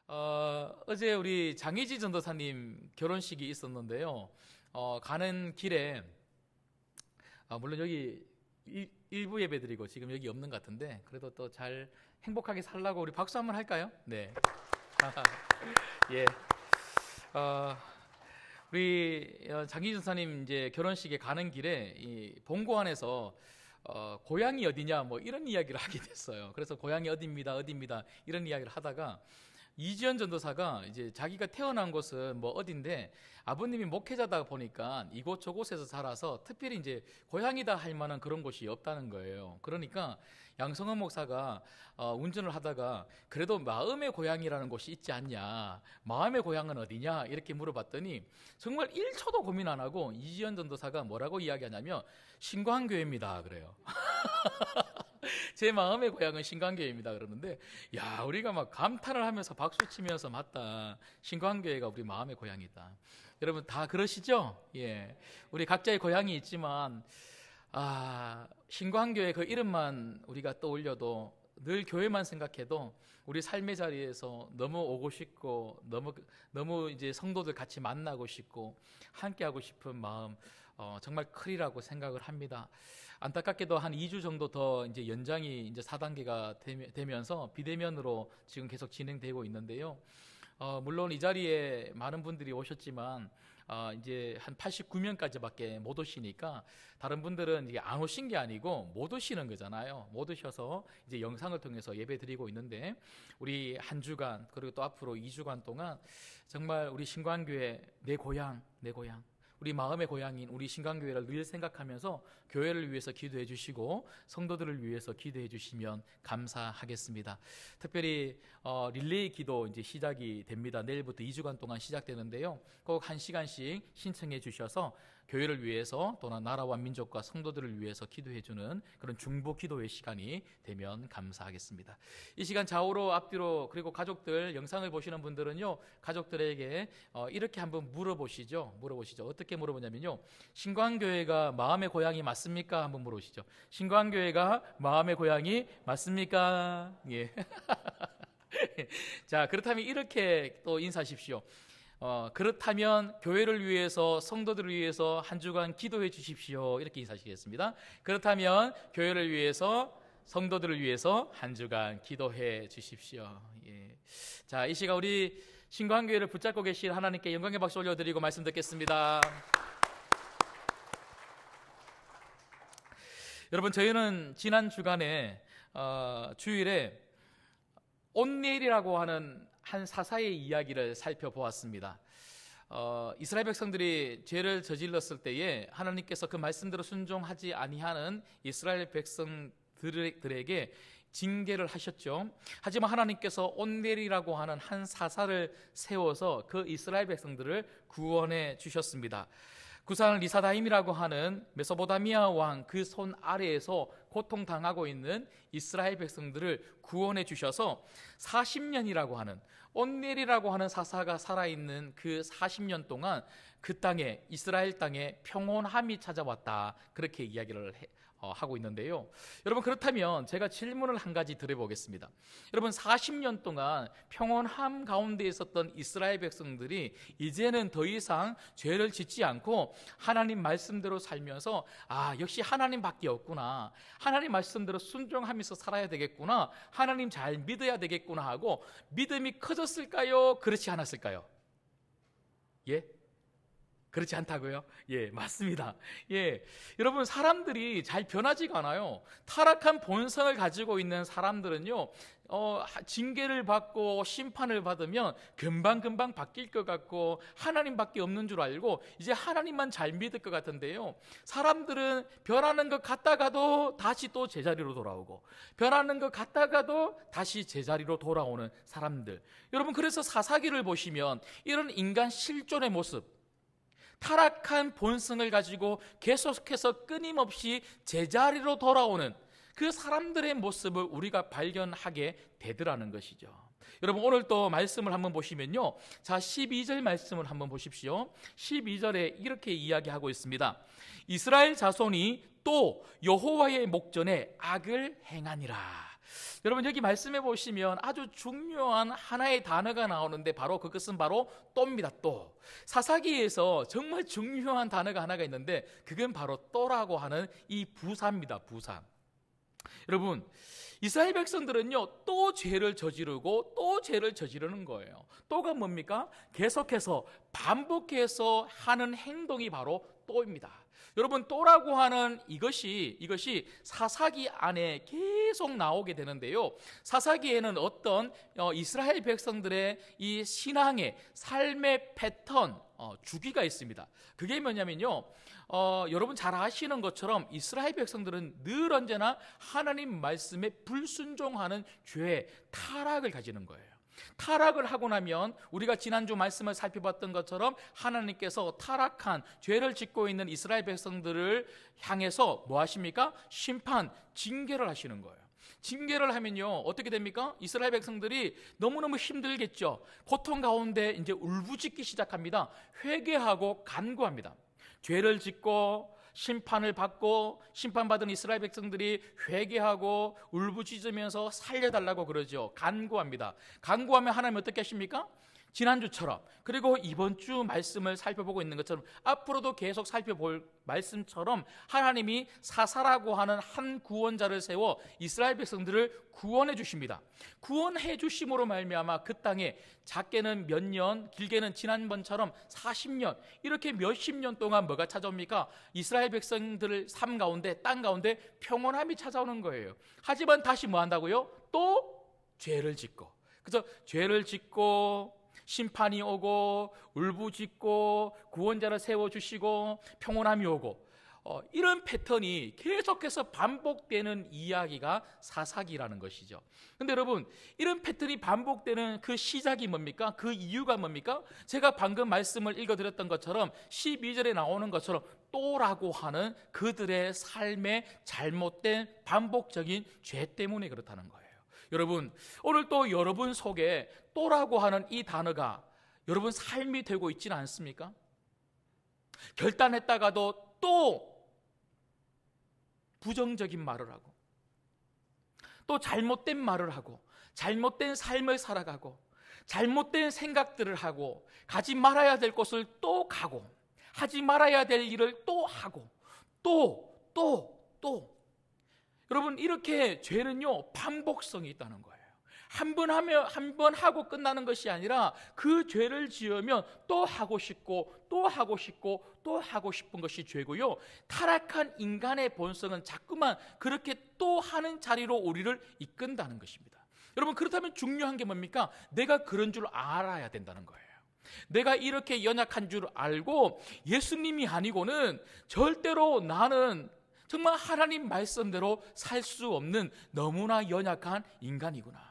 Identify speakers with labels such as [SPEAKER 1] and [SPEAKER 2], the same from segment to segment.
[SPEAKER 1] 어제 우리 장희지 전도사님 결혼식이 있었는데요. 가는 길에, 물론 여기 일부 예배 드리고 지금 여기 없는 것 같은데, 그래도 또 잘 행복하게 살라고 우리 박수 한번 할까요? 네. 예. 우리 장희지 전도사님 이제 결혼식에 가는 길에 이 본고안에서 고향이 어디냐 뭐 이런 이야기를 하게 됐어요. 그래서 고향이 어디입니다 이런 이야기를 하다가 이지연 전도사가 이제 자기가 태어난 곳은 뭐 어딘데 아버님이 목회자다 보니까 이곳 저곳에서 살아서 특별히 이제 고향이다 할 만한 그런 곳이 없다는 거예요. 그러니까 양성원 목사가 운전을 하다가 그래도 마음의 고향이라는 곳이 있지 않냐, 마음의 고향은 어디냐 이렇게 물어봤더니 정말 1초도 고민 안 하고 이지연 전도사가 뭐라고 이야기하냐면 신광교회입니다 그래요. 제 마음의 고향은 신광교회입니다 그러는데, 야, 우리가 막 감탄을 하면서 박수 치면서 맞다, 신광교회가 우리 마음의 고향이다. 여러분 다 그러시죠? 예, 우리 각자의 고향이 있지만 신광교회 그 이름만 우리가 떠올려도, 늘 교회만 생각해도 우리 삶의 자리에서 너무 오고 싶고 너무 이제 성도들 같이 만나고 싶고 함께하고 싶은 마음 정말 크리라고 생각을 합니다. 안타깝게도 한 2주 정도 더 이제 연장이 이제 4단계가 되면서 비대면으로 지금 계속 진행되고 있는데요. 물론 이 자리에 많은 분들이 오셨지만 이제 한 89명까지밖에 못 오시니까 다른 분들은 이게 안 오신 게 아니고 못 오시는 거잖아요. 못 오셔서 이제 영상을 통해서 예배 드리고 있는데, 우리 한 주간 그리고 또 앞으로 2주간 동안 정말 우리 신광교회 내 고향 우리 마음의 고향인 우리 신광교회를 늘 생각하면서 교회를 위해서 기도해 주시고 성도들을 위해서 기도해 주시면 감사하겠습니다. 특별히 릴레이 기도 이제 시작이 됩니다. 내일부터 2주간 동안 시작되는데요. 꼭 1시간씩 신청해 주셔서 교회를 위해서 또는 나라와 민족과 성도들을 위해서 기도해 주는 그런 중보 기도의 시간이 되면 감사하겠습니다. 이 시간 좌우로 앞뒤로, 그리고 가족들, 영상을 보시는 분들은요, 가족들에게 이렇게 한번 물어보시죠. 어떻게 물어보냐면요, 신광교회가 마음의 고향이 맞습니까? 한번 물어보시죠. 신광교회가 마음의 고향이 맞습니까? 예. 자, 그렇다면 이렇게 또 인사하십시오. 그렇다면 교회를 위해서, 성도들을 위해서 한 주간 기도해 주십시오. 이렇게 인사하시겠습니다. 그렇다면 교회를 위해서, 성도들을 위해서 한 주간 기도해 주십시오. 예. 자, 이 시간 우리 신광교회를 붙잡고 계신 하나님께 영광의 박수 올려드리고 말씀 듣겠습니다. 여러분, 저희는 지난 주간에 주일에 온니엘이라고 하는 한 사사의 이야기를 살펴보았습니다. 이스라엘 백성들이 죄를 저질렀을 때에 하나님께서 그 말씀대로 순종하지 아니하는 이스라엘 백성들에게 징계를 하셨죠. 하지만 하나님께서 온넬이라고 하는 한 사사를 세워서 그 이스라엘 백성들을 구원해 주셨습니다. 구산 리사다임이라고 하는 메소포타미아 왕 그 손 아래에서 고통당하고 있는 이스라엘 백성들을 구원해 주셔서 40년이라고 하는, 온넬이라고 하는 사사가 살아있는 그 40년 동안 그 땅에, 이스라엘 땅에 평온함이 찾아왔다, 그렇게 이야기를 하고 있는데요. 여러분, 그렇다면 제가 질문을 한 가지 드려보겠습니다. 여러분, 40년 동안 평온함 가운데 있었던 이스라엘 백성들이 이제는 더 이상 죄를 짓지 않고 하나님 말씀대로 살면서 역시 하나님밖에 없구나, 하나님 말씀대로 순종하면서 살아야 되겠구나, 하나님 잘 믿어야 되겠구나 하고 믿음이 커졌을까요? 그렇지 않았을까요? 예? 그렇지 않다고요? 예, 맞습니다. 예, 여러분, 사람들이 잘 변하지가 않아요. 타락한 본성을 가지고 있는 사람들은요, 징계를 받고 심판을 받으면 금방 바뀔 것 같고 하나님밖에 없는 줄 알고 이제 하나님만 잘 믿을 것 같은데요, 사람들은 변하는 것 같다가도 다시 또 제자리로 돌아오고, 변하는 것 같다가도 다시 제자리로 돌아오는 사람들. 여러분, 그래서 사사기를 보시면 이런 인간 실존의 모습, 타락한 본성을 가지고 계속해서 끊임없이 제자리로 돌아오는 그 사람들의 모습을 우리가 발견하게 되더라는 것이죠. 여러분, 오늘 또 말씀을 한번 보시면요, 자, 12절 말씀을 한번 보십시오. 12절에 이렇게 이야기하고 있습니다. 이스라엘 자손이 또 여호와의 목전에 악을 행하니라. 여러분, 여기 말씀해 보시면 아주 중요한 하나의 단어가 나오는데 바로 그것은 바로 또입니다. 또. 사사기에서 정말 중요한 단어가 하나가 있는데 그건 바로 또라고 하는 이 부사입니다. 부사. 여러분, 이스라엘 백성들은요, 또 죄를 저지르고 또 죄를 저지르는 거예요. 또가 뭡니까? 계속해서 반복해서 하는 행동이 바로 또입니다. 여러분, 또라고 하는 이것이 사사기 안에 계속 나오게 되는데요. 사사기에는 어떤 이스라엘 백성들의 이 신앙의 삶의 패턴, 주기가 있습니다. 그게 뭐냐면요, 여러분 잘 아시는 것처럼 이스라엘 백성들은 늘 언제나 하나님 말씀에 불순종하는 죄, 타락을 가지는 거예요. 타락을 하고 나면 우리가 지난주 말씀을 살펴봤던 것처럼 하나님께서 타락한 죄를 짓고 있는 이스라엘 백성들을 향해서 뭐 하십니까? 심판, 징계를 하시는 거예요. 징계를 하면요, 어떻게 됩니까? 이스라엘 백성들이 너무너무 힘들겠죠. 고통 가운데 이제 울부짖기 시작합니다. 회개하고 간구합니다. 죄를 짓고 심판을 받고 심판받은 이스라엘 백성들이 회개하고 울부짖으면서 살려달라고 그러죠. 간구합니다. 간구하면 하나님 어떻게 하십니까? 지난주처럼, 그리고 이번 주 말씀을 살펴보고 있는 것처럼, 앞으로도 계속 살펴볼 말씀처럼 하나님이 사사라고 하는 한 구원자를 세워 이스라엘 백성들을 구원해 주십니다. 구원해 주심으로 말미암아 그 땅에 작게는 몇 년, 길게는 지난번처럼 40년, 이렇게 몇십 년 동안 뭐가 찾아옵니까? 이스라엘 백성들의 삶 가운데, 땅 가운데 평온함이 찾아오는 거예요. 하지만 다시 뭐 한다고요? 또 죄를 짓고, 그래서 죄를 짓고 심판이 오고 울부짖고 구원자를 세워주시고 평온함이 오고, 이런 패턴이 계속해서 반복되는 이야기가 사사기라는 것이죠. 근데 여러분, 이런 패턴이 반복되는 그 시작이 뭡니까? 그 이유가 뭡니까? 제가 방금 말씀을 읽어드렸던 것처럼 12절에 나오는 것처럼 또라고 하는 그들의 삶의 잘못된 반복적인 죄 때문에 그렇다는 거예요. 여러분, 오늘 또 여러분 속에 또라고 하는 이 단어가 여러분 삶이 되고 있지는 않습니까? 결단했다가도 또 부정적인 말을 하고, 또 잘못된 말을 하고, 잘못된 삶을 살아가고, 잘못된 생각들을 하고, 가지 말아야 될 곳을 또 가고, 하지 말아야 될 일을 또 하고, 또 여러분, 이렇게 죄는요 반복성이 있다는 거예요. 한 번 하고 끝나는 것이 아니라 그 죄를 지으면 또 하고 싶고 또 하고 싶고 또 하고 싶은 것이 죄고요. 타락한 인간의 본성은 자꾸만 그렇게 또 하는 자리로 우리를 이끈다는 것입니다. 여러분, 그렇다면 중요한 게 뭡니까? 내가 그런 줄 알아야 된다는 거예요. 내가 이렇게 연약한 줄 알고 예수님이 아니고는 절대로 나는 정말 하나님 말씀대로 살 수 없는 너무나 연약한 인간이구나.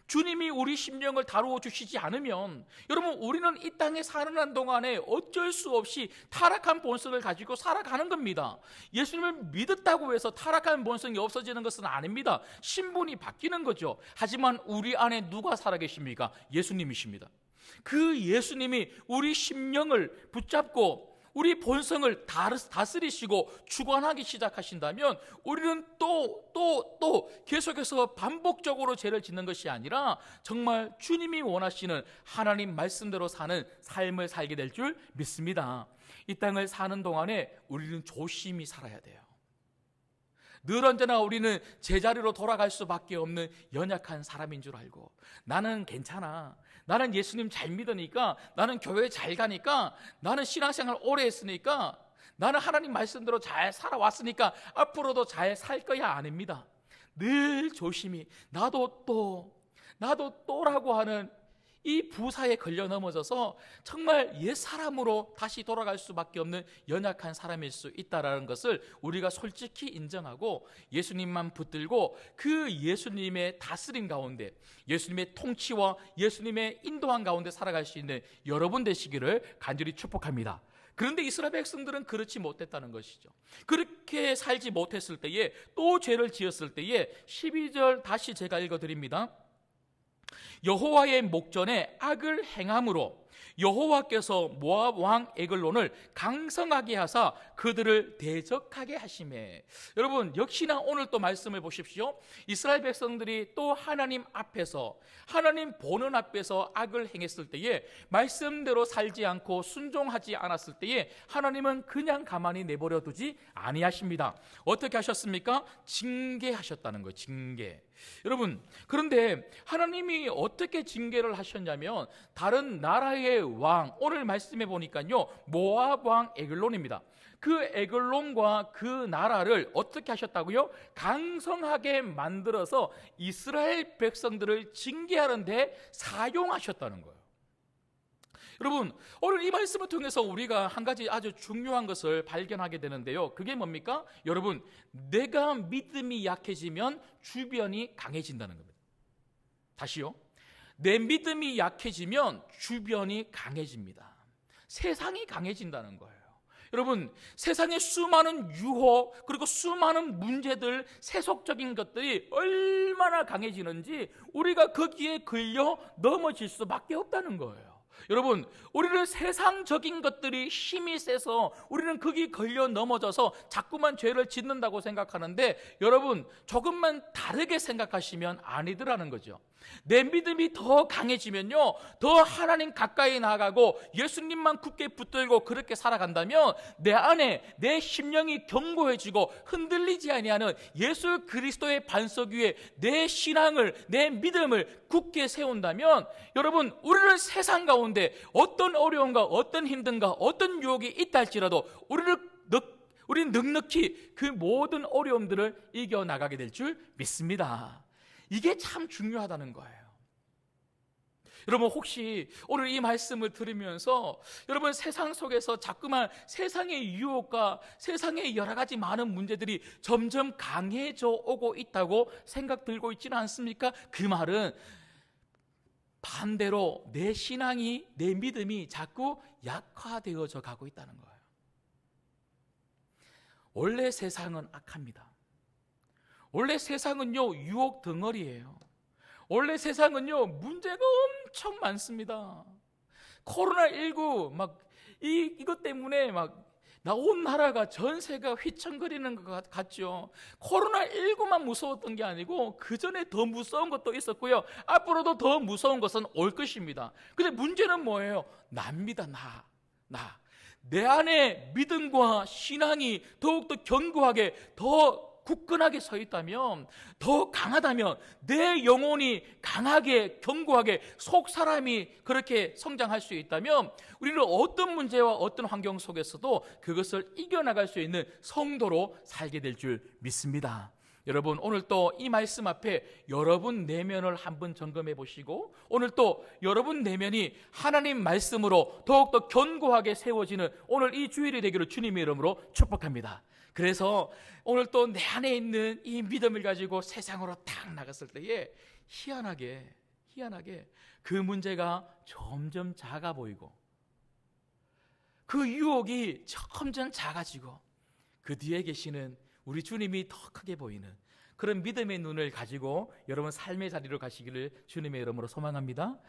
[SPEAKER 1] 주님이 우리 심령을 다루어 주시지 않으면 여러분, 우리는 이 땅에 사는 한 동안에 어쩔 수 없이 타락한 본성을 가지고 살아가는 겁니다. 예수님을 믿었다고 해서 타락한 본성이 없어지는 것은 아닙니다. 신분이 바뀌는 거죠. 하지만 우리 안에 누가 살아계십니까? 예수님이십니다. 그 예수님이 우리 심령을 붙잡고 우리 본성을 다스리시고 주관하기 시작하신다면 우리는 또 계속해서 반복적으로 죄를 짓는 것이 아니라 정말 주님이 원하시는 하나님 말씀대로 사는 삶을 살게 될 줄 믿습니다. 이 땅을 사는 동안에 우리는 조심히 살아야 돼요. 늘 언제나 우리는 제자리로 돌아갈 수밖에 없는 연약한 사람인 줄 알고, 나는 괜찮아, 나는 예수님 잘 믿으니까, 나는 교회 잘 가니까, 나는 신앙생활 오래 했으니까, 나는 하나님 말씀대로 잘 살아왔으니까 앞으로도 잘 살 거야, 아닙니다. 늘 조심히 나도 또라고 하는 이 부사에 걸려 넘어져서 정말 옛사람으로 다시 돌아갈 수밖에 없는 연약한 사람일 수 있다는 것을 우리가 솔직히 인정하고 예수님만 붙들고 그 예수님의 다스림 가운데, 예수님의 통치와 예수님의 인도한 가운데 살아갈 수 있는 여러분 되시기를 간절히 축복합니다. 그런데 이스라엘 백성들은 그렇지 못했다는 것이죠. 그렇게 살지 못했을 때에, 또 죄를 지었을 때에 12절 다시 제가 읽어드립니다. 여호와의 목전에 악을 행함으로 여호와께서 모압 왕 에글론을 강성하게 하사 그들을 대적하게 하시매. 여러분, 역시나 오늘 또 말씀을 보십시오. 이스라엘 백성들이 또 하나님 앞에서, 하나님 보는 앞에서 악을 행했을 때에, 말씀대로 살지 않고 순종하지 않았을 때에 하나님은 그냥 가만히 내버려 두지 아니하십니다. 어떻게 하셨습니까? 징계하셨다는 거예요. 징계. 여러분, 그런데 하나님이 어떻게 징계를 하셨냐면, 다른 나라의 왕, 오늘 말씀해 보니까요, 모압 왕 에글론입니다. 그 에글론과 그 나라를 어떻게 하셨다고요? 강성하게 만들어서 이스라엘 백성들을 징계하는데 사용하셨다는 거예요. 여러분, 오늘 이 말씀을 통해서 우리가 한 가지 아주 중요한 것을 발견하게 되는데요. 그게 뭡니까? 여러분, 내가 믿음이 약해지면 주변이 강해진다는 겁니다. 다시요. 내 믿음이 약해지면 주변이 강해집니다. 세상이 강해진다는 거예요. 여러분, 세상에 수많은 유혹, 그리고 수많은 문제들, 세속적인 것들이 얼마나 강해지는지 우리가 거기에 걸려 넘어질 수밖에 없다는 거예요. 여러분, 우리는 세상적인 것들이 힘이 세서 우리는 거기 걸려 넘어져서 자꾸만 죄를 짓는다고 생각하는데, 여러분, 조금만 다르게 생각하시면 아니더라는 거죠. 내 믿음이 더 강해지면요, 더 하나님 가까이 나아가고 예수님만 굳게 붙들고 그렇게 살아간다면 내 안에 내 심령이 견고해지고 흔들리지 아니하는 예수 그리스도의 반석 위에 내 신앙을, 내 믿음을 굳게 세운다면, 여러분, 우리는 세상 가운데 어떤 어려움과 어떤 힘든가 어떤 유혹이 있다 할지라도 우리는 넉넉히 그 모든 어려움들을 이겨나가게 될 줄 믿습니다. 이게 참 중요하다는 거예요. 여러분, 혹시 오늘 이 말씀을 들으면서 여러분 세상 속에서 자꾸만 세상의 유혹과 세상의 여러 가지 많은 문제들이 점점 강해져 오고 있다고 생각 들고 있지는 않습니까? 그 말은 반대로 내 신앙이, 내 믿음이 자꾸 약화되어져 가고 있다는 거예요. 원래 세상은 악합니다. 원래 세상은요, 유혹 덩어리예요. 원래 세상은요, 문제가 엄청 많습니다. 코로나19 이것 때문에 온 나라가 전세가 휘청거리는 것 같죠. 코로나19만 무서웠던 게 아니고 그 전에 더 무서운 것도 있었고요, 앞으로도 더 무서운 것은 올 것입니다. 근데 문제는 뭐예요? 납니다. 내 안에 믿음과 신앙이 더욱더 견고하게, 더 굳건하게 서 있다면, 더 강하다면, 내 영혼이 강하게 견고하게 속 사람이 그렇게 성장할 수 있다면 우리는 어떤 문제와 어떤 환경 속에서도 그것을 이겨나갈 수 있는 성도로 살게 될 줄 믿습니다. 여러분, 오늘 또 이 말씀 앞에 여러분 내면을 한번 점검해 보시고, 오늘 또 여러분 내면이 하나님 말씀으로 더욱더 견고하게 세워지는 오늘 이 주일이 되기를 주님의 이름으로 축복합니다. 그래서 오늘 또 내 안에 있는 이 믿음을 가지고 세상으로 딱 나갔을 때에 희한하게 그 문제가 점점 작아 보이고, 그 유혹이 점점 작아지고, 그 뒤에 계시는 우리 주님이 더 크게 보이는 그런 믿음의 눈을 가지고 여러분 삶의 자리로 가시기를 주님의 이름으로 소망합니다.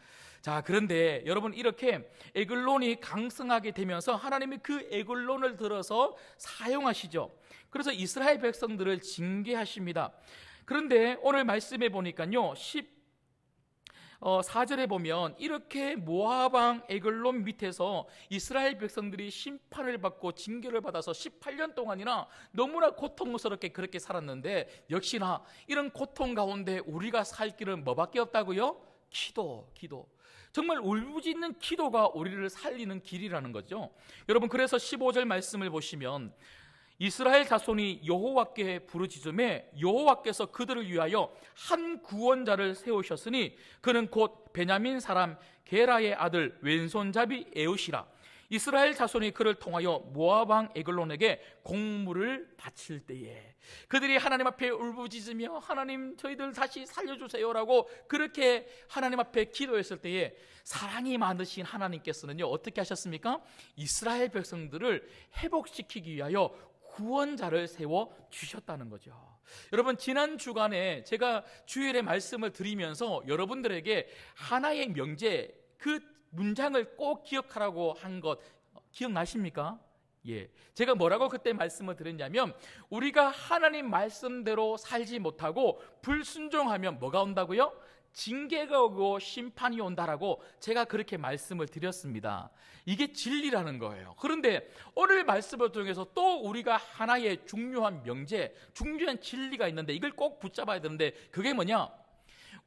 [SPEAKER 1] 자, 그런데 여러분, 이렇게 에글론이 강성하게 되면서 하나님이 그 에글론을 들어서 사용하시죠. 그래서 이스라엘 백성들을 징계하십니다. 그런데 오늘 말씀해 보니까요, 4절에 보면 이렇게 모압 왕 에글론 밑에서 이스라엘 백성들이 심판을 받고 징계를 받아서 18년 동안이나 너무나 고통스럽게 그렇게 살았는데, 역시나 이런 고통 가운데 우리가 살 길은 뭐밖에 없다고요? 기도. 정말 울부짖는 기도가 우리를 살리는 길이라는 거죠. 여러분, 그래서 15절 말씀을 보시면 이스라엘 자손이 여호와께 부르짖음에 여호와께서 그들을 위하여 한 구원자를 세우셨으니 그는 곧 베냐민 사람 게라의 아들 왼손잡이 에웃이라. 이스라엘 자손이 그를 통하여 모압 왕 에글론에게 공물을 바칠 때에 그들이 하나님 앞에 울부짖으며 하나님, 저희들 다시 살려주세요라고 그렇게 하나님 앞에 기도했을 때에 사랑이 많으신 하나님께서는요, 어떻게 하셨습니까? 이스라엘 백성들을 회복시키기 위하여 구원자를 세워 주셨다는 거죠. 여러분, 지난 주간에 제가 주일에 말씀을 드리면서 여러분들에게 하나의 명제, 그 문장을 꼭 기억하라고 한 것 기억나십니까? 예. 제가 뭐라고 그때 말씀을 드렸냐면, 우리가 하나님 말씀대로 살지 못하고 불순종하면 뭐가 온다고요? 징계가 오고 심판이 온다라고 제가 그렇게 말씀을 드렸습니다. 이게 진리라는 거예요. 그런데 오늘 말씀을 통해서 또 우리가 하나의 중요한 명제, 중요한 진리가 있는데 이걸 꼭 붙잡아야 되는데, 그게 뭐냐?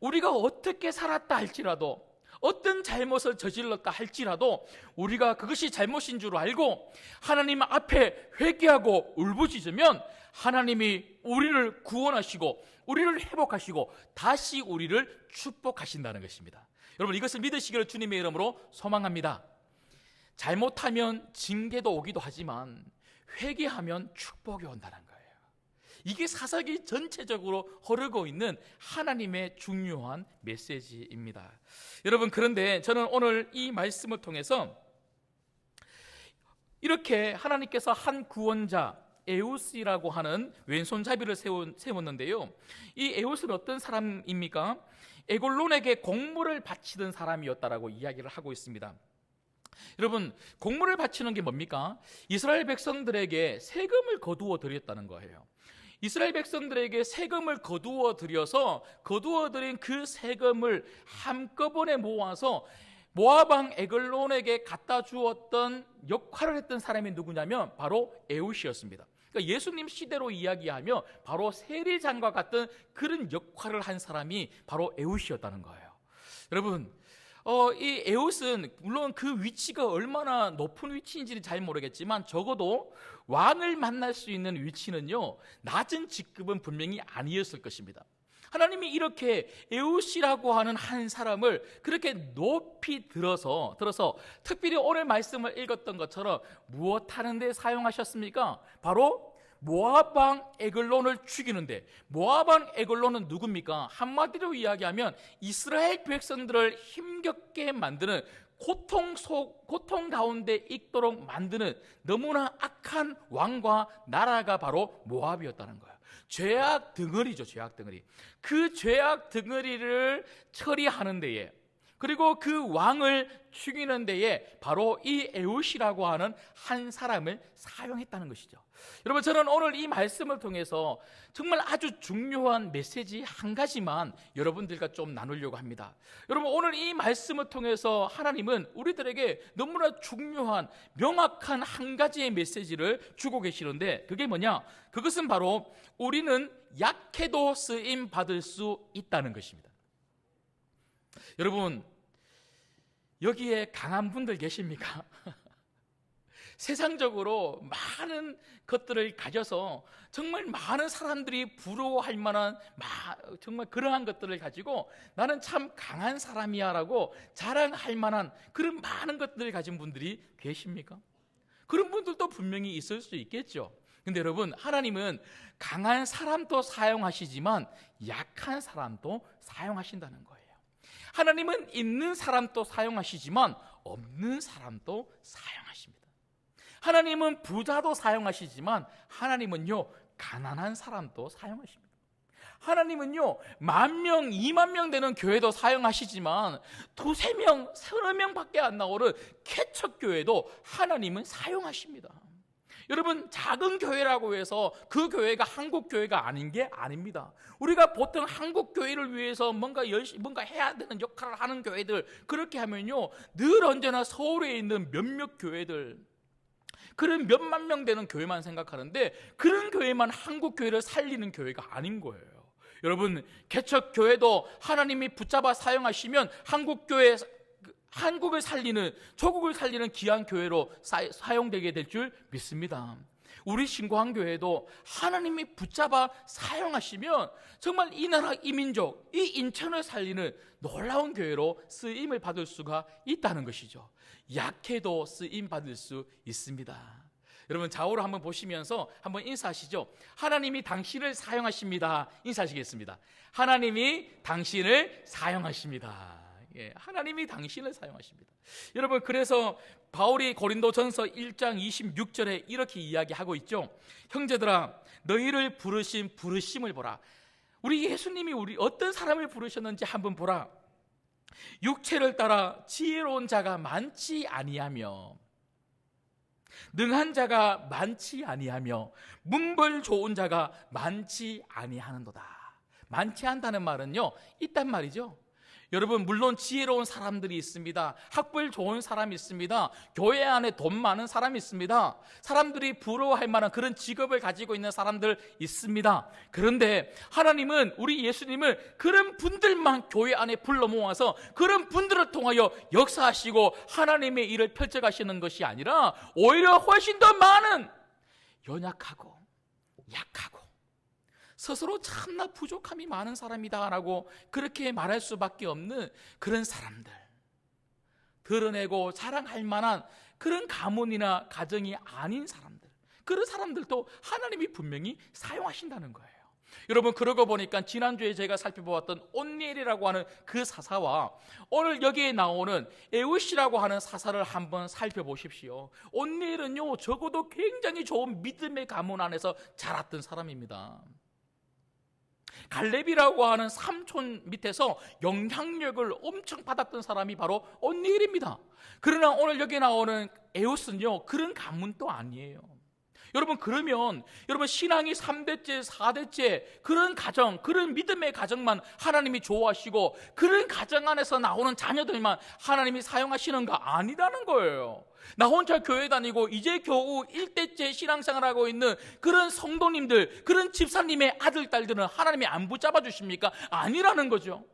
[SPEAKER 1] 우리가 어떻게 살았다 할지라도, 어떤 잘못을 저질렀다 할지라도 우리가 그것이 잘못인 줄 알고 하나님 앞에 회개하고 울부짖으면 하나님이 우리를 구원하시고 우리를 회복하시고 다시 우리를 축복하신다는 것입니다. 여러분, 이것을 믿으시기를 주님의 이름으로 소망합니다. 잘못하면 징계도 오기도 하지만 회개하면 축복이 온다는 거예요. 이게 사사기 전체적으로 흐르고 있는 하나님의 중요한 메시지입니다. 여러분, 그런데 저는 오늘 이 말씀을 통해서 이렇게 하나님께서 한 구원자 에우스라고 하는 왼손잡이를 세웠는데요. 이 에우스는 어떤 사람입니까? 에골론에게 곡물을 바치던 사람이었다라고 이야기를 하고 있습니다. 여러분, 곡물을 바치는 게 뭡니까? 이스라엘 백성들에게 세금을 거두어 드렸다는 거예요. 이스라엘 백성들에게 세금을 거두어 들여서 거두어 들인 그 세금을 한꺼번에 모아서 모압 왕 에글론에게 갖다 주었던 역할을 했던 사람이 누구냐면 바로 에웃이었습니다. 그러니까 예수님 시대로 이야기하며 바로 세리장과 같은 그런 역할을 한 사람이 바로 에웃이었다는 거예요. 여러분, 이 에웃은 물론 그 위치가 얼마나 높은 위치인지는 잘 모르겠지만 적어도 왕을 만날 수 있는 위치는요, 낮은 직급은 분명히 아니었을 것입니다. 하나님이 이렇게 에웃이라고 하는 한 사람을 그렇게 높이 들어서 특별히 오늘 말씀을 읽었던 것처럼 무엇 하는 데 사용하셨습니까? 바로 모압 왕 에글론을 죽이는데, 모압 왕 에글론은 누굽니까? 한마디로 이야기하면 이스라엘 백성들을 힘겹게 만드는, 고통 가운데 있도록 만드는 너무나 악한 왕과 나라가 바로 모압이었다는 거예요. 죄악 덩어리죠, 죄악 덩어리. 그 죄악 덩어리를 처리하는 데에, 그리고 그 왕을 죽이는 데에 바로 이 에웃이라고 하는 한 사람을 사용했다는 것이죠. 여러분, 저는 오늘 이 말씀을 통해서 정말 아주 중요한 메시지 한 가지만 여러분들과 좀 나누려고 합니다. 여러분, 오늘 이 말씀을 통해서 하나님은 우리들에게 너무나 중요한 명확한 한 가지의 메시지를 주고 계시는데, 그게 뭐냐? 그것은 바로 우리는 약해도 쓰임 받을 수 있다는 것입니다. 여러분, 여기에 강한 분들 계십니까? 세상적으로 많은 것들을 가져서 정말 많은 사람들이 부러워할 만한 정말 그러한 것들을 가지고 나는 참 강한 사람이야 라고 자랑할 만한 그런 많은 것들을 가진 분들이 계십니까? 그런 분들도 분명히 있을 수 있겠죠. 근데 여러분, 하나님은 강한 사람도 사용하시지만 약한 사람도 사용하신다는 거예요. 하나님은 있는 사람도 사용하시지만 없는 사람도 사용하십니다. 하나님은 부자도 사용하시지만 하나님은요, 가난한 사람도 사용하십니다. 하나님은요, 10,000명, 20,000명 되는 교회도 사용하시지만 2-3명, 30명밖에 안 나오는 개척교회도 하나님은 사용하십니다. 여러분, 작은 교회라고 해서 그 교회가 한국 교회가 아닌 게 아닙니다. 우리가 보통 한국 교회를 위해서 뭔가 해야 되는 역할을 하는 교회들, 그렇게 하면요, 늘 언제나 서울에 있는 몇몇 교회들, 그런 몇만 명 되는 교회만 생각하는데 그런 교회만 한국 교회를 살리는 교회가 아닌 거예요. 여러분, 개척교회도 하나님이 붙잡아 사용하시면 한국을 살리는, 조국을 살리는 귀한 교회로 사용되게 될 줄 믿습니다. 우리 신광교회도 하나님이 붙잡아 사용하시면 정말 이 나라, 이 민족, 이 인천을 살리는 놀라운 교회로 쓰임을 받을 수가 있다는 것이죠. 약해도 쓰임 받을 수 있습니다. 여러분, 좌우로 한번 보시면서 한번 인사하시죠. 하나님이 당신을 사용하십니다. 인사하시겠습니다. 하나님이 당신을 사용하십니다. 예, 하나님이 당신을 사용하십니다. 여러분, 그래서 바울이 고린도전서 1장 26절에 이렇게 이야기하고 있죠. 형제들아, 너희를 부르신 부르심을 보라. 우리 예수님이 우리 어떤 사람을 부르셨는지 한번 보라. 육체를 따라 지혜로운 자가 많지 아니하며 능한 자가 많지 아니하며 문벌 좋은 자가 많지 아니하는도다. 많지 않다는 말은요, 있단 말이죠. 여러분, 물론 지혜로운 사람들이 있습니다. 학벌 좋은 사람이 있습니다. 교회 안에 돈 많은 사람이 있습니다. 사람들이 부러워할 만한 그런 직업을 가지고 있는 사람들 있습니다. 그런데 하나님은, 우리 예수님을 그런 분들만 교회 안에 불러 모아서 그런 분들을 통하여 역사하시고 하나님의 일을 펼쳐가시는 것이 아니라 오히려 훨씬 더 많은 연약하고 약하고 스스로 참나 부족함이 많은 사람이다라고 그렇게 말할 수밖에 없는 그런 사람들, 드러내고 자랑할 만한 그런 가문이나 가정이 아닌 사람들, 그런 사람들도 하나님이 분명히 사용하신다는 거예요. 여러분, 그러고 보니까 지난주에 제가 살펴보았던 온니엘이라고 하는 그 사사와 오늘 여기에 나오는 에웃이라고 하는 사사를 한번 살펴보십시오. 온니엘은요, 적어도 굉장히 좋은 믿음의 가문 안에서 자랐던 사람입니다. 갈렙이라고 하는 삼촌 밑에서 영향력을 엄청 받았던 사람이 바로 온니엘입니다. 그러나 오늘 여기 나오는 에웃은요, 그런 가문도 아니에요. 여러분, 그러면 여러분 신앙이 3대째 4대째 그런 가정, 그런 믿음의 가정만 하나님이 좋아하시고 그런 가정 안에서 나오는 자녀들만 하나님이 사용하시는가? 아니라는 거예요. 나 혼자 교회 다니고 이제 겨우 1대째 신앙생활하고 있는 그런 성도님들, 그런 집사님의 아들, 딸들은 하나님이 안 붙잡아 주십니까? 아니라는 거죠.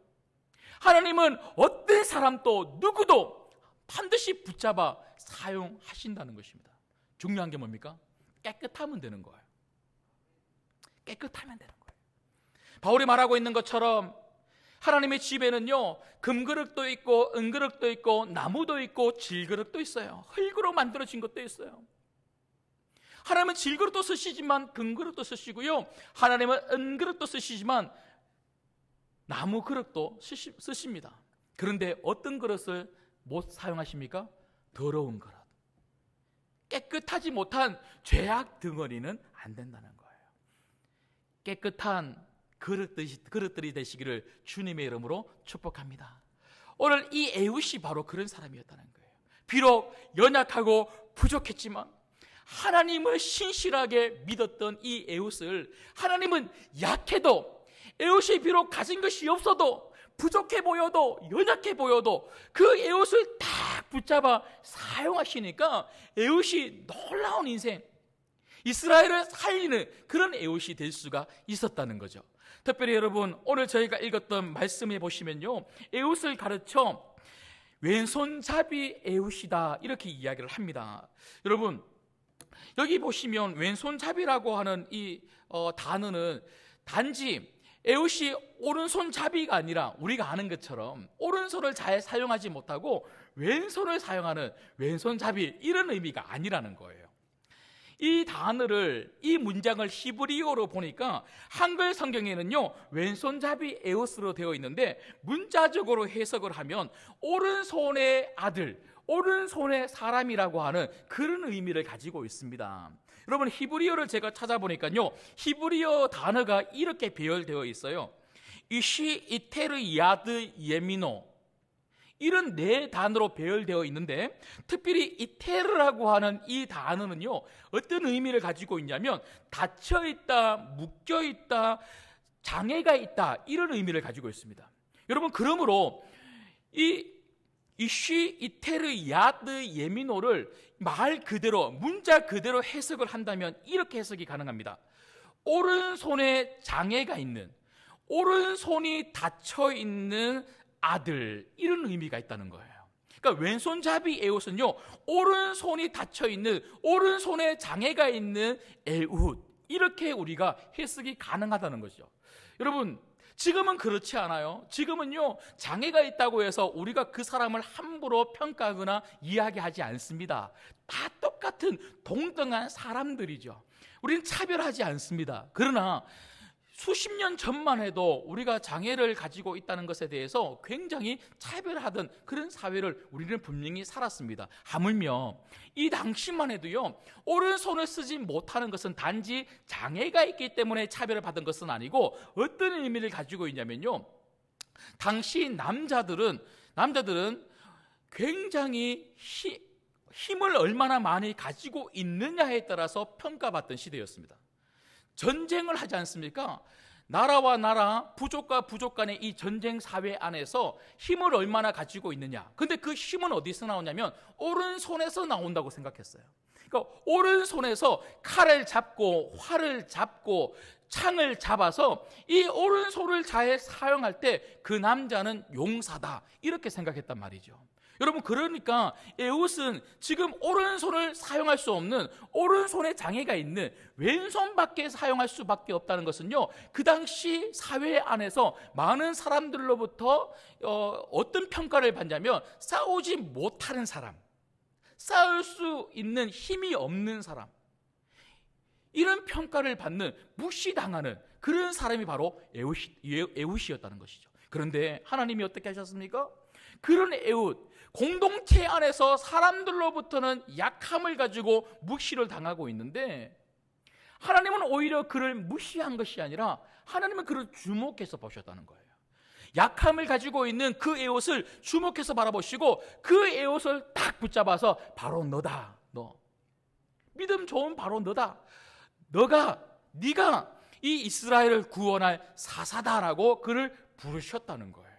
[SPEAKER 1] 하나님은 어떤 사람도 누구도 반드시 붙잡아 사용하신다는 것입니다. 중요한 게 뭡니까? 깨끗하면 되는 거예요. 깨끗하면 되는 거예요. 바울이 말하고 있는 것처럼 하나님의 집에는요, 금그릇도 있고 은그릇도 있고 나무도 있고 질그릇도 있어요. 흙으로 만들어진 것도 있어요. 하나님은 질그릇도 쓰시지만 금그릇도 쓰시고요, 하나님은 은그릇도 쓰시지만 나무 그릇도 쓰십니다. 그런데 어떤 그릇을 못 사용하십니까? 더러운 그릇, 깨끗하지 못한 죄악 덩어리는 안 된다는 거예요. 깨끗한 그릇들이 되시기를 주님의 이름으로 축복합니다. 오늘 이 에웃이 바로 그런 사람이었다는 거예요. 비록 연약하고 부족했지만 하나님을 신실하게 믿었던 이 에웃을 하나님은 약해도, 에웃이 비록 가진 것이 없어도, 부족해 보여도, 연약해 보여도 그 에웃을 딱 붙잡아 사용하시니까 에웃이 놀라운 인생, 이스라엘을 살리는 그런 에웃이 될 수가 있었다는 거죠. 특별히 여러분, 오늘 저희가 읽었던 말씀에 보시면요, 에웃을 가르쳐 왼손잡이 에웃이다 이렇게 이야기를 합니다. 여러분, 여기 보시면 왼손잡이라고 하는 이 단어는 단지 에웃이 오른손잡이가 아니라 우리가 아는 것처럼 오른손을 잘 사용하지 못하고 왼손을 사용하는 왼손잡이, 이런 의미가 아니라는 거예요. 이 단어를, 이 문장을 히브리어로 보니까 한글 성경에는요, 왼손잡이 에웃으로 되어 있는데 문자적으로 해석을 하면 오른손의 아들, 오른손의 사람이라고 하는 그런 의미를 가지고 있습니다. 여러분, 히브리어를 제가 찾아보니까요, 히브리어 단어가 이렇게 배열되어 있어요. 이시, 이테르, 야드, 예미노, 이런 네 단어로 배열되어 있는데 특별히 이테르라고 하는 이 단어는요, 어떤 의미를 가지고 있냐면 닫혀있다, 묶여있다, 장애가 있다, 이런 의미를 가지고 있습니다. 여러분, 그러므로 이쉬, 이테르, 야드, 예미노를 말 그대로, 문자 그대로 해석을 한다면 이렇게 해석이 가능합니다. 오른손에 장애가 있는, 오른손이 닫혀있는 아들, 이런 의미가 있다는 거예요. 그러니까 왼손잡이 에웃은요, 오른손이 닫혀있는, 오른손에 장애가 있는 에웃, 이렇게 우리가 해석이 가능하다는 거죠. 여러분, 지금은 그렇지 않아요. 지금은요, 장애가 있다고 해서 우리가 그 사람을 함부로 평가하거나 이야기하지 않습니다. 다 똑같은 동등한 사람들이죠. 우리는 차별하지 않습니다. 그러나 수십 년 전만 해도 우리가 장애를 가지고 있다는 것에 대해서 굉장히 차별하던 그런 사회를 우리는 분명히 살았습니다. 하물며 이 당시만 해도요, 오른손을 쓰지 못하는 것은 단지 장애가 있기 때문에 차별을 받은 것은 아니고 어떤 의미를 가지고 있냐면요, 당시 남자들은 남자들은 굉장히 힘을 얼마나 많이 가지고 있느냐에 따라서 평가받던 시대였습니다. 전쟁을 하지 않습니까? 나라와 나라, 부족과 부족 간의 이 전쟁 사회 안에서 힘을 얼마나 가지고 있느냐. 근데 그 힘은 어디서 나오냐면 오른손에서 나온다고 생각했어요. 그러니까 오른손에서 칼을 잡고 활을 잡고 창을 잡아서 이 오른손을 잘 사용할 때 그 남자는 용사다, 이렇게 생각했단 말이죠. 여러분, 그러니까 에훗은 지금 오른손을 사용할 수 없는, 오른손에 장애가 있는 왼손밖에 사용할 수밖에 없다는 것은요, 그 당시 사회 안에서 많은 사람들로부터 어떤 평가를 받냐면 싸우지 못하는 사람, 싸울 수 있는 힘이 없는 사람, 이런 평가를 받는, 무시당하는 그런 사람이 바로 에훗이었다는 것이죠. 그런데 하나님이 어떻게 하셨습니까? 그런 에훗, 공동체 안에서 사람들로부터는 약함을 가지고 무시를 당하고 있는데, 하나님은 오히려 그를 무시한 것이 아니라 하나님은 그를 주목해서 보셨다는 거예요. 약함을 가지고 있는 그 에훗을 주목해서 바라보시고 그 에훗을 딱 붙잡아서 바로 너다, 너 믿음 좋은 바로 너다, 네가 이 이스라엘을 구원할 사사다라고 그를 부르셨다는 거예요.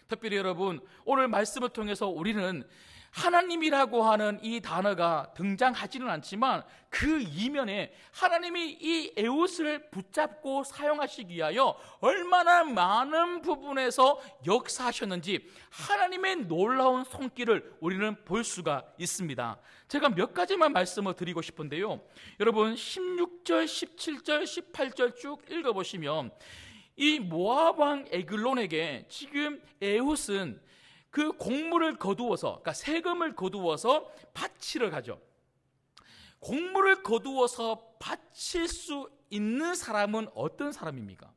[SPEAKER 1] 특별히 여러분, 오늘 말씀을 통해서 우리는 하나님이라고 하는 이 단어가 등장하지는 않지만 그 이면에 하나님이 이 에훗을 붙잡고 사용하시기 위하여 얼마나 많은 부분에서 역사하셨는지 하나님의 놀라운 손길을 우리는 볼 수가 있습니다. 제가 몇 가지만 말씀을 드리고 싶은데요, 여러분 16절, 17절, 18절 쭉 읽어보시면 이 모압 왕 에글론에게 지금 에훗은 그 곡물을 거두어서, 그러니까 세금을 거두어서 바치러 가죠. 곡물을 거두어서 바칠 수 있는 사람은 어떤 사람입니까?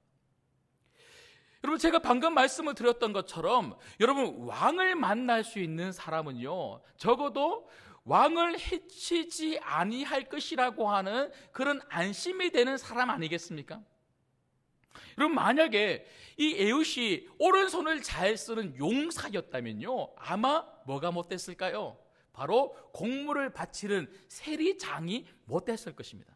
[SPEAKER 1] 여러분, 제가 방금 말씀을 드렸던 것처럼 여러분, 왕을 만날 수 있는 사람은요, 적어도 왕을 해치지 아니할 것이라고 하는 그런 안심이 되는 사람 아니겠습니까? 여러분, 만약에 이 에훗이 오른손을 잘 쓰는 용사였다면요, 아마 뭐가 못됐을까요? 바로 곡물을 바치는 세리장이 못됐을 것입니다.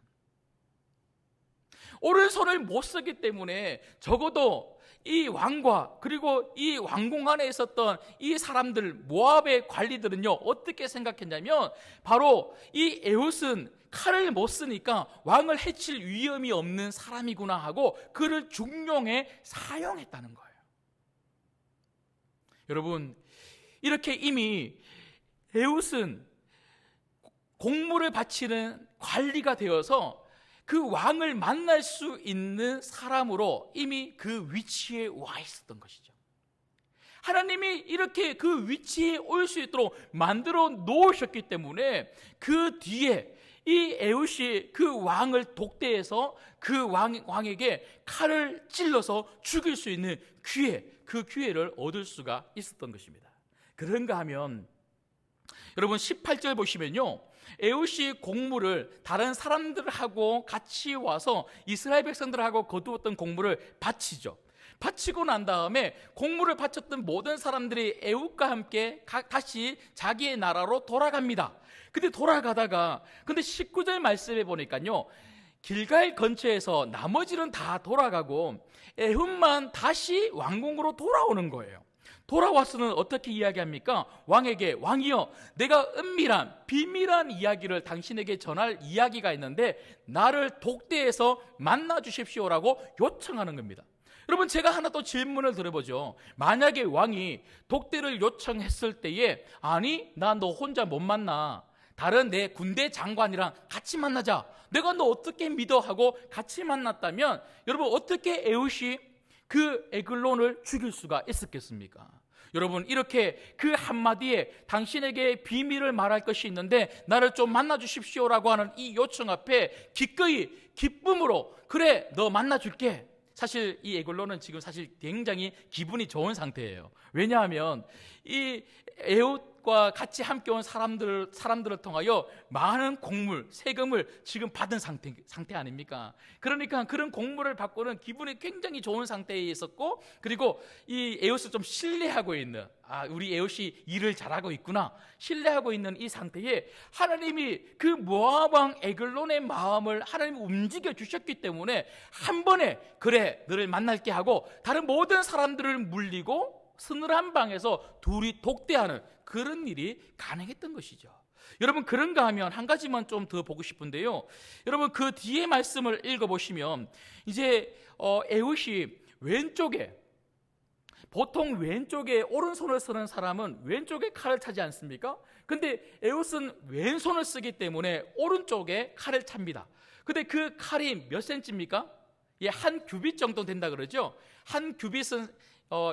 [SPEAKER 1] 오른손을 못 쓰기 때문에 적어도 이 왕과 그리고 이 왕궁 안에 있었던 이 사람들, 모압의 관리들은요, 어떻게 생각했냐면 바로 이 에훗은 칼을 못 쓰니까 왕을 해칠 위험이 없는 사람이구나 하고 그를 중용해 사용했다는 거예요. 여러분, 이렇게 이미 에훗은 곡물을 바치는 관리가 되어서 그 왕을 만날 수 있는 사람으로 이미 그 위치에 와 있었던 것이죠. 하나님이 이렇게 그 위치에 올 수 있도록 만들어 놓으셨기 때문에 그 뒤에 이 에훗이 그 왕을 독대해서 그 왕에게 칼을 찔러서 죽일 수 있는 그 기회를 얻을 수가 있었던 것입니다. 그런가 하면 여러분 18절 보시면요, 에훗이 곡물을 다른 사람들하고 같이 와서 이스라엘 백성들하고 거두었던 곡물을 바치죠. 바치고 난 다음에 곡물을 바쳤던 모든 사람들이 에훗과 함께 다시 자기의 나라로 돌아갑니다. 근데 돌아가다가 19절 말씀에 보니까요, 길갈 근처에서 나머지는 다 돌아가고 에훗만 다시 왕궁으로 돌아오는 거예요. 돌아와서는 어떻게 이야기합니까? 왕에게, 왕이여, 내가 은밀한 비밀한 이야기를 당신에게 전할 이야기가 있는데 나를 독대해서 만나 주십시오라고 요청하는 겁니다. 여러분, 제가 하나 또 질문을 드려보죠. 만약에 왕이 독대를 요청했을 때에, 아니, 나 너 혼자 못 만나, 다른 내 군대 장관이랑 같이 만나자, 내가 너 어떻게 믿어 하고 같이 만났다면 여러분, 어떻게 에훗이 그 에글론을 죽일 수가 있었겠습니까? 여러분, 이렇게 그 한마디에 당신에게 비밀을 말할 것이 있는데 나를 좀 만나 주십시오라고 하는 이 요청 앞에 기꺼이 기쁨으로, 그래, 너 만나줄게. 사실 이 에글론은 지금 사실 굉장히 기분이 좋은 상태예요. 왜냐하면 이 에웃과 같이 함께 온 사람들을 통하여 많은 곡물, 세금을 지금 받은 상태 아닙니까? 그러니까 그런 곡물을 받고는 기분이 굉장히 좋은 상태에 있었고, 그리고 이 에웃을 좀 신뢰하고 있는, 우리 에웃이 일을 잘하고 있구나, 신뢰하고 있는 이 상태에 하나님이 그 모압 왕 에글론의 마음을 하나님이 움직여 주셨기 때문에 한 번에 그래 너를 만날게 하고 다른 모든 사람들을 물리고 서늘한 방에서 둘이 독대하는 그런 일이 가능했던 것이죠. 여러분, 그런가 하면 한 가지만 좀 더 보고 싶은데요. 여러분, 그 뒤에 말씀을 읽어보시면 이제 에웃이 왼쪽에, 보통 왼쪽에 오른손을 쓰는 사람은 왼쪽에 칼을 차지 않습니까? 근데 에웃은 왼손을 쓰기 때문에 오른쪽에 칼을 찹니다. 근데 그 칼이 몇 센치입니까? 예, 한 규빗 정도 된다 그러죠. 한 규빗은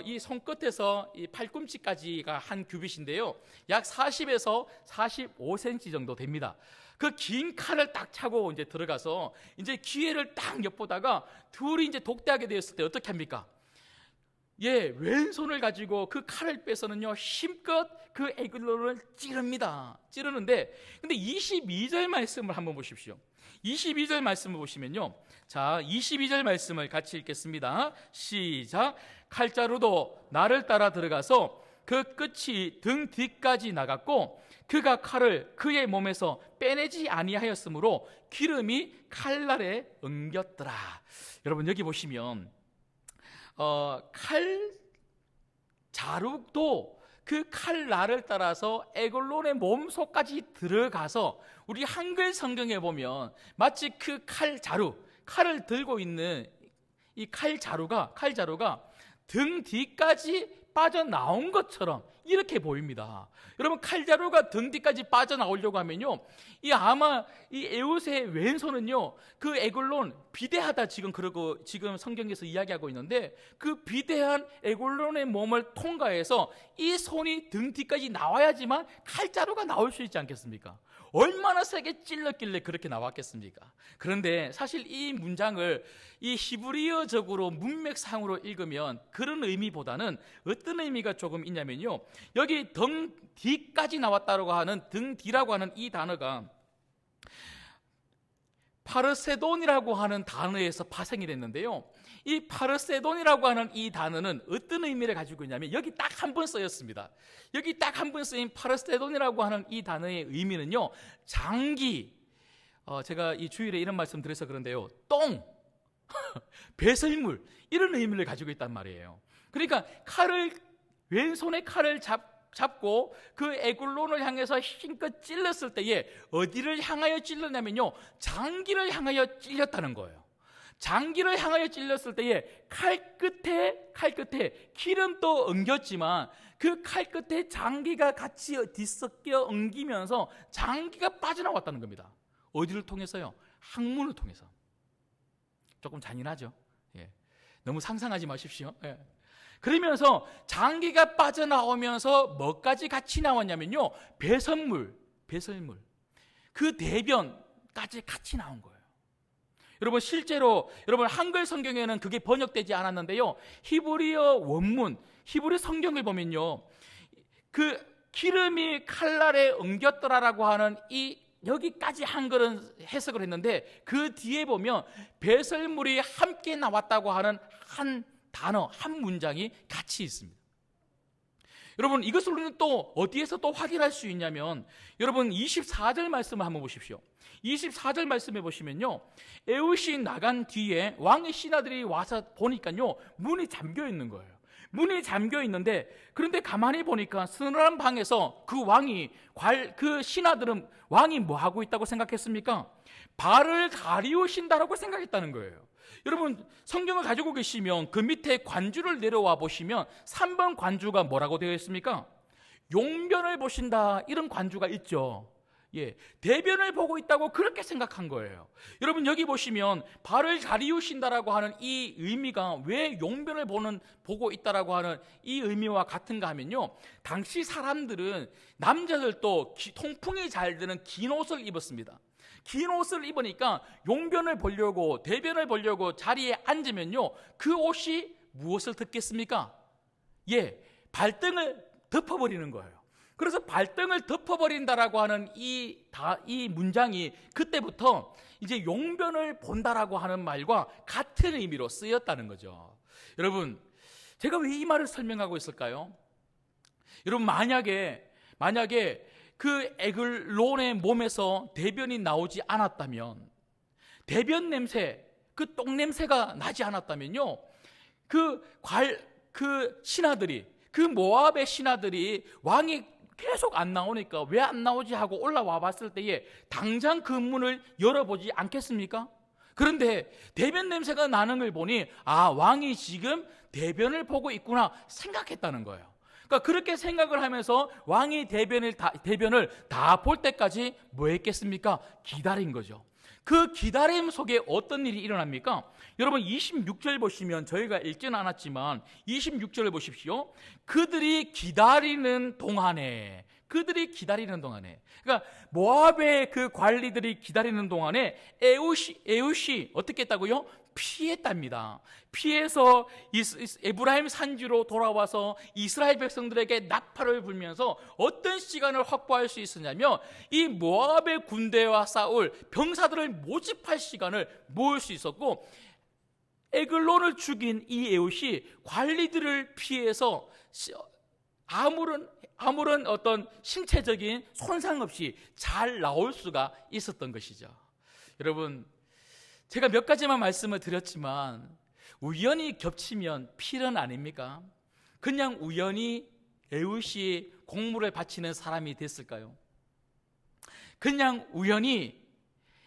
[SPEAKER 1] 이 손끝에서 이 팔꿈치까지가 한 규빗인데요, 약 40에서 45cm 정도 됩니다. 그 긴 칼을 딱 차고 이제 들어가서 이제 기회를 딱 엿보다가 둘이 이제 독대하게 되었을 때 어떻게 합니까? 예, 왼손을 가지고 그 칼을 빼서는요 힘껏 그 에글론을 찌르는데, 근데 22절 말씀을 한번 보십시오. 22절 말씀을 보시면요, 자, 22절 말씀을 같이 읽겠습니다. 시작. 칼자루도 나를 따라 들어가서 그 끝이 등 뒤까지 나갔고 그가 칼을 그의 몸에서 빼내지 아니하였으므로 기름이 칼날에 엉겼더라. 여러분, 여기 보시면 칼자루도 그 칼날을 따라서 에글론의 몸속까지 들어가서, 우리 한글 성경에 보면 마치 그 칼을 들고 있는 이 칼자루가 등 뒤까지 빠져나온 것처럼 이렇게 보입니다. 여러분, 칼자루가 등 뒤까지 빠져나오려고 하면요, 아마 이 에웃의 왼손은요 그 에글론 비대하다 지금 성경에서 이야기하고 있는데, 그 비대한 에글론의 몸을 통과해서 이 손이 등 뒤까지 나와야지만 칼자루가 나올 수 있지 않겠습니까? 얼마나 세게 찔렀길래 그렇게 나왔겠습니까? 그런데 사실 이 문장을 이 히브리어적으로 문맥상으로 읽으면 그런 의미보다는 어떤 의미가 조금 있냐면요, 여기 등 뒤까지 나왔다고 하는 등 뒤라고 하는 이 단어가 파르세돈이라고 하는 단어에서 파생이 됐는데요, 이 파르세돈이라고 하는 이 단어는 어떤 의미를 가지고 있냐면 여기 딱 한 번 쓰였습니다. 여기 딱 한 번 쓰인 파르세돈이라고 하는 이 단어의 의미는요, 장기, 제가 이 주일에 이런 말씀 드려서 그런데요, 똥, 배설물, 이런 의미를 가지고 있단 말이에요. 그러니까 왼손에 칼을 잡고 그 에글론을 향해서 힘껏 찔렀을 때에 어디를 향하여 찔렀냐면요, 장기를 향하여 찔렸다는 거예요. 장기를 향하여 찔렸을 때에 칼 끝에 기름도 엉겼지만 그 칼 끝에 장기가 같이 뒤섞여 엉기면서 장기가 빠져나왔다는 겁니다. 어디를 통해서요? 항문을 통해서. 조금 잔인하죠? 예. 너무 상상하지 마십시오. 예. 그러면서 장기가 빠져나오면서 뭐까지 같이 나왔냐면요, 배설물, 그 대변까지 같이 나온 거예요. 여러분, 실제로 여러분 한글 성경에는 그게 번역되지 않았는데요, 히브리어 원문, 히브리 성경을 보면요, 그 기름이 칼날에 엉겼더라라고 하는 이 여기까지 한글은 해석을 했는데, 그 뒤에 보면 배설물이 함께 나왔다고 하는 한 단어, 한 문장이 같이 있습니다. 여러분, 이것을 우리는 또 어디에서 또 확인할 수 있냐면, 여러분 24절 말씀을 한번 보십시오. 24절 말씀해 보시면요, 에웃이 나간 뒤에 왕의 신하들이 와서 보니까요, 문이 잠겨 있는 거예요. 문이 잠겨 있는데, 그런데 가만히 보니까 서늘한 방에서 그 신하들은 왕이 뭐 하고 있다고 생각했습니까? 발을 가리우신다라고 생각했다는 거예요. 여러분, 성경을 가지고 계시면 그 밑에 관주를 내려와 보시면 3번 관주가 뭐라고 되어 있습니까? 용변을 보신다, 이런 관주가 있죠. 예, 대변을 보고 있다고 그렇게 생각한 거예요. 여러분, 여기 보시면 발을 가리우신다라고 하는 이 의미가 왜 용변을 보고 있다라고 하는 이 의미와 같은가 하면요, 당시 사람들은, 남자들도 통풍이 잘 드는 긴 옷을 입었습니다. 긴 옷을 입으니까 용변을 보려고, 대변을 보려고 자리에 앉으면요, 그 옷이 무엇을 덮겠습니까? 예, 발등을 덮어버리는 거예요. 그래서 발등을 덮어버린다라고 하는 이 문장이 그때부터 이제 용변을 본다라고 하는 말과 같은 의미로 쓰였다는 거죠. 여러분, 제가 왜 이 말을 설명하고 있을까요? 여러분, 만약에 그 에글론의 몸에서 대변이 나오지 않았다면, 대변 냄새, 그 똥 냄새가 나지 않았다면요, 그 신하들이, 그 모압의 신하들이 왕이 계속 안 나오니까 왜 안 나오지 하고 올라와 봤을 때에 당장 그 문을 열어보지 않겠습니까? 그런데 대변 냄새가 나는 걸 보니 왕이 지금 대변을 보고 있구나 생각했다는 거예요. 그러니까 그렇게 생각을 하면서 왕이 대변을 다 볼 때까지 뭐 했겠습니까? 기다린 거죠. 그 기다림 속에 어떤 일이 일어납니까? 여러분 26절 보시면, 저희가 읽지는 않았지만 26절을 보십시오. 그들이 기다리는 동안에, 그러니까 모압의 그 관리들이 기다리는 동안에 에웃이 어떻게 했다고요? 피했답니다. 피해서 에브라임 산지로 돌아와서 이스라엘 백성들에게 나팔을 불면서 어떤 시간을 확보할 수 있었냐면, 이 모압의 군대와 싸울 병사들을 모집할 시간을 모을 수 있었고, 에글론을 죽인 이 에웃이 관리들을 피해서 아무런 어떤 신체적인 손상 없이 잘 나올 수가 있었던 것이죠. 여러분, 제가 몇 가지만 말씀을 드렸지만 우연히 겹치면 필연 아닙니까? 그냥 우연히 에웃이 공물을 바치는 사람이 됐을까요? 그냥 우연히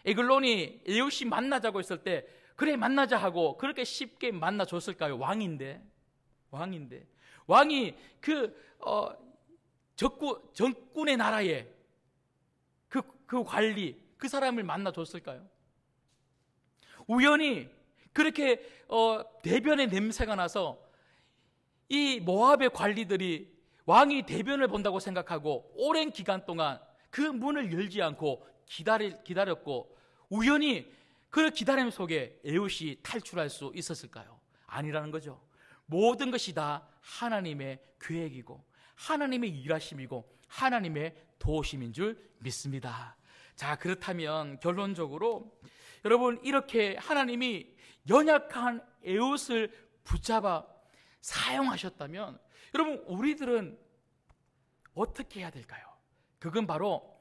[SPEAKER 1] 에글론이 에웃이 만나자고 했을 때 그래 만나자 하고 그렇게 쉽게 만나줬을까요? 왕인데 왕이 그 적군의 나라에 그 관리, 그 사람을 만나줬을까요? 우연히 그렇게 대변의 냄새가 나서 이 모압의 관리들이 왕이 대변을 본다고 생각하고 오랜 기간 동안 그 문을 열지 않고 기다렸고, 우연히 그 기다림 속에 에웃이 탈출할 수 있었을까요? 아니라는 거죠. 모든 것이 다 하나님의 계획이고 하나님의 일하심이고 하나님의 도우심인 줄 믿습니다. 자, 그렇다면 결론적으로 여러분, 이렇게 하나님이 연약한 에웃을 붙잡아 사용하셨다면 여러분, 우리들은 어떻게 해야 될까요? 그건 바로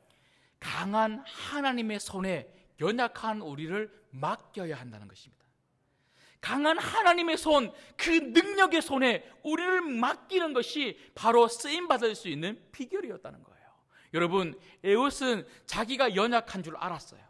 [SPEAKER 1] 강한 하나님의 손에 연약한 우리를 맡겨야 한다는 것입니다. 강한 하나님의 손, 그 능력의 손에 우리를 맡기는 것이 바로 쓰임받을 수 있는 비결이었다는 거예요. 여러분, 에웃은 자기가 연약한 줄 알았어요.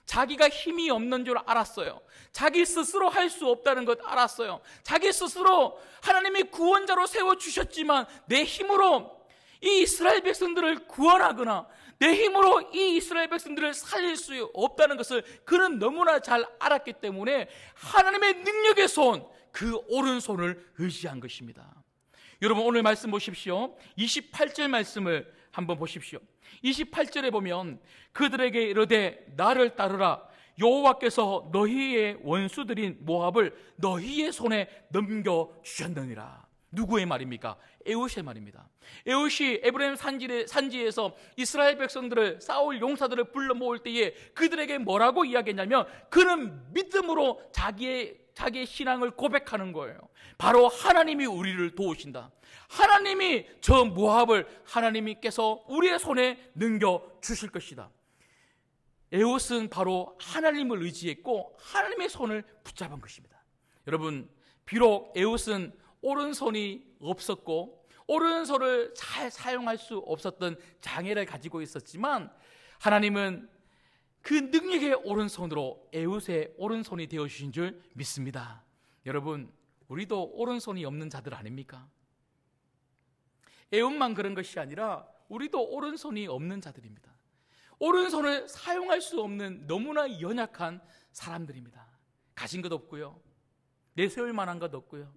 [SPEAKER 1] 자기가 힘이 없는 줄 알았어요. 자기 스스로 할 수 없다는 것 알았어요. 자기 스스로 하나님이 구원자로 세워주셨지만 내 힘으로 이 이스라엘 백성들을 구원하거나 내 힘으로 이 이스라엘 백성들을 살릴 수 없다는 것을 그는 너무나 잘 알았기 때문에 하나님의 능력의 손, 그 오른손을 의지한 것입니다. 여러분, 오늘 말씀 보십시오. 28절 말씀을 한번 보십시오. 28절에 보면 그들에게 이르되 나를 따르라. 여호와께서 너희의 원수들인 모압을 너희의 손에 넘겨주셨느니라. 누구의 말입니까? 에웃의 말입니다. 에웃이 에브라임 산지에서 이스라엘 백성들을, 싸울 용사들을 불러 모을 때에 그들에게 뭐라고 이야기했냐면, 그는 믿음으로 자기의 신앙을 고백하는 거예요. 바로 하나님이 우리를 도우신다. 하나님이 저 모압을 하나님께서 우리의 손에 넘겨주실 것이다. 에웃은 바로 하나님을 의지했고 하나님의 손을 붙잡은 것입니다. 여러분, 비록 에웃은 오른손이 없었고 오른손을 잘 사용할 수 없었던 장애를 가지고 있었지만, 하나님은 그 능력의 오른손으로 에웃의 오른손이 되어주신 줄 믿습니다. 여러분, 우리도 오른손이 없는 자들 아닙니까? 에웃만 그런 것이 아니라 우리도 오른손이 없는 자들입니다. 오른손을 사용할 수 없는 너무나 연약한 사람들입니다. 가진 것 없고요, 내세울 만한 것 없고요,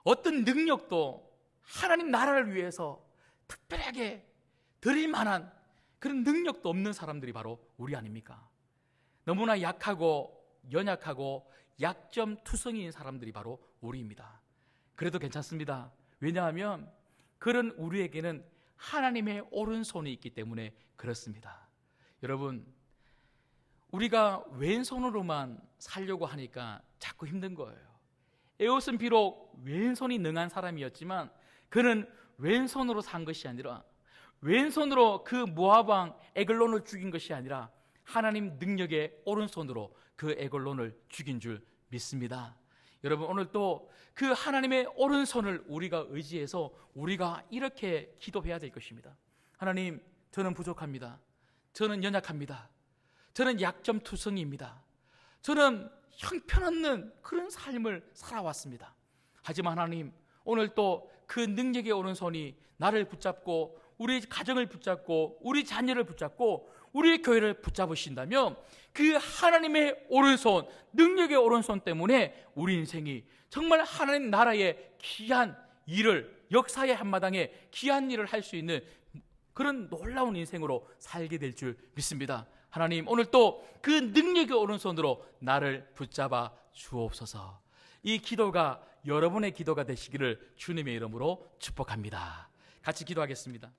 [SPEAKER 1] 어떤 능력도 하나님 나라를 위해서 특별하게 드릴 만한 그런 능력도 없는 사람들이 바로 우리 아닙니까? 너무나 약하고 연약하고 약점투성이인 사람들이 바로 우리입니다. 그래도 괜찮습니다. 왜냐하면 그런 우리에게는 하나님의 오른손이 있기 때문에 그렇습니다. 여러분, 우리가 왼손으로만 살려고 하니까 자꾸 힘든 거예요. 에롯은 비록 왼손이 능한 사람이었지만 그는 왼손으로 산 것이 아니라, 왼손으로 그 모압 왕 에글론을 죽인 것이 아니라 하나님 능력의 오른손으로 그 에글론을 죽인 줄 믿습니다. 여러분, 오늘 또 그 하나님의 오른손을 우리가 의지해서 우리가 이렇게 기도해야 될 것입니다. 하나님, 저는 부족합니다. 저는 연약합니다. 저는 약점투성이입니다. 저는 형편없는 그런 삶을 살아왔습니다. 하지만 하나님, 오늘 또 그 능력의 오른손이 나를 붙잡고 우리 가정을 붙잡고 우리 자녀를 붙잡고 우리 교회를 붙잡으신다면 그 하나님의 오른손, 능력의 오른손 때문에 우리 인생이 정말 하나님 나라의 귀한 일을, 역사의 한마당에 귀한 일을 할 수 있는 그런 놀라운 인생으로 살게 될 줄 믿습니다. 하나님, 오늘 또 그 능력의 오른손으로 나를 붙잡아 주옵소서. 이 기도가 여러분의 기도가 되시기를 주님의 이름으로 축복합니다. 같이 기도하겠습니다.